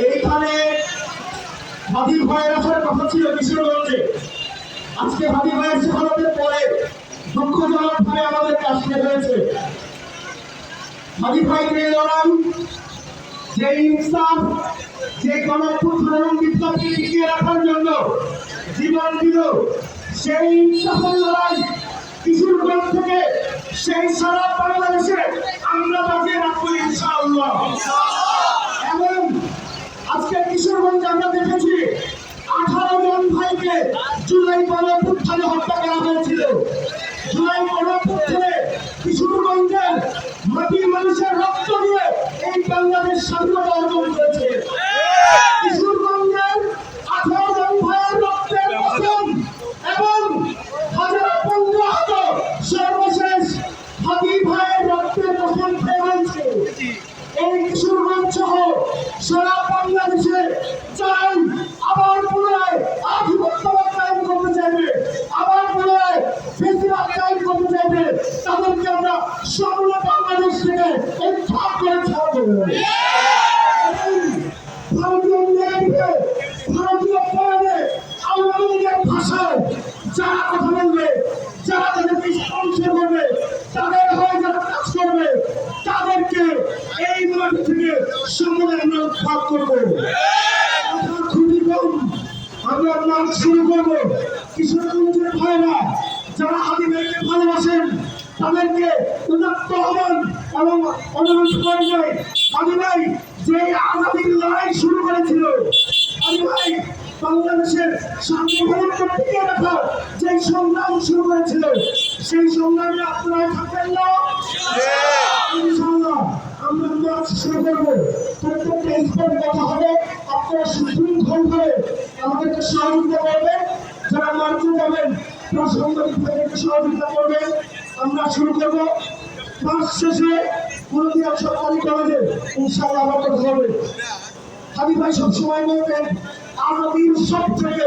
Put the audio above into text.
এইখানে হাদি ভাইয়ের আসার কথা ছিল কিশোরগঞ্জে। আজকে হাদি ভাইয়ের শেখানোর পরে দুঃখজনক ভাবে আমাদেরকে আসতে হয়েছে। হাদি ভাইকে লড়াই, যে ইনসাফ, যে গণঅভ্যুত্থান বিপ্লবকে টিকিয়ে রাখার জন্য জীবন দিল, সেই ইনসাফের লড়াই কিশোরগঞ্জ থেকে সেই সারা বাংলাদেশে আমরা বাজিয়ে রাখবো ইনশাআল্লাহ। এবং আজকে কিশোরগঞ্জে আমরা দেখেছি 18 জন ভাইকে জুলাই গণঅভ্যুত্থানে হত্যা করা হয়েছিল। জুলাই গণঅভ্যুত্থানে কিশোরগঞ্জের মাটির মানুষের রক্ত দিয়ে এই বাংলাদেশ স্বাধীনতা অর্জন করেছে। কিশোরগঞ্জের 18 জন ভাইয়ের রক্তের কসম এবং হাজার 15 সর্বশেষ হাদি ভাইয়ের রক্তের কসম খেয়ে বলছে, এই কিশোরগঞ্জ সহ সারা বাংলাদেশে চাই আবার পুনরায় আধিপত্যবাদ কায়েম করতে চাইবে, আবার পুনরায় ফেসিবাদ কায়েম করতে চাইবে, তাদেরকে আমরা সমগ্র বাংলাদেশ থেকে উদ্ধার করে ছাড়বো। ভারতীয় নেতৃত্বে, ভারতীয় পয়নে আওয়ামী লীগের ভাষায় যারা কথা বলবে, যারা তাদেরকে স্পন্সর করবে, তাদের হয়ে যারা কাজ করবে, তাদেরকে এই মাঠ থেকে সময় আমরা উৎখাত করবো। খুবই কম আমরা মাঠ শুরু করবো। কিশোরগঞ্জের ভাইরা যারা হাদি ভাইকে ভালোবাসেন তাদেরকে উদাত্ত হবেন এবং অনুরোধ করবে, হাদি ভাই যে আজাদির লড়াই শুরু করেছিল, হাদি ভাই বাংলাদেশের সার্বভৌমত্ব টিকিয়ে রাখার যে সংগ্রাম শুরু করেছিল, সেই সংগ্রামে আপনারা থাকবেন না? ইনশাআল্লাহ আমরা মার্চ শুরু করবো। প্রত্যেকটা স্পট কথা হবে, আপনারা সুশৃঙ্খল করে আমাদেরকে সহযোগিতা করবেন। যারা মার্চে যাবেন সাংবাদিকদেরকে সহযোগিতা করবেন। আমরা শুরু করবো মার্চ শেষে হলদিয়া সরকারি কলেজে ইনশাআল্লাহ আমার কথা হবে। হাদি ভাই সবসময় বলবেন আজাদির সব থেকে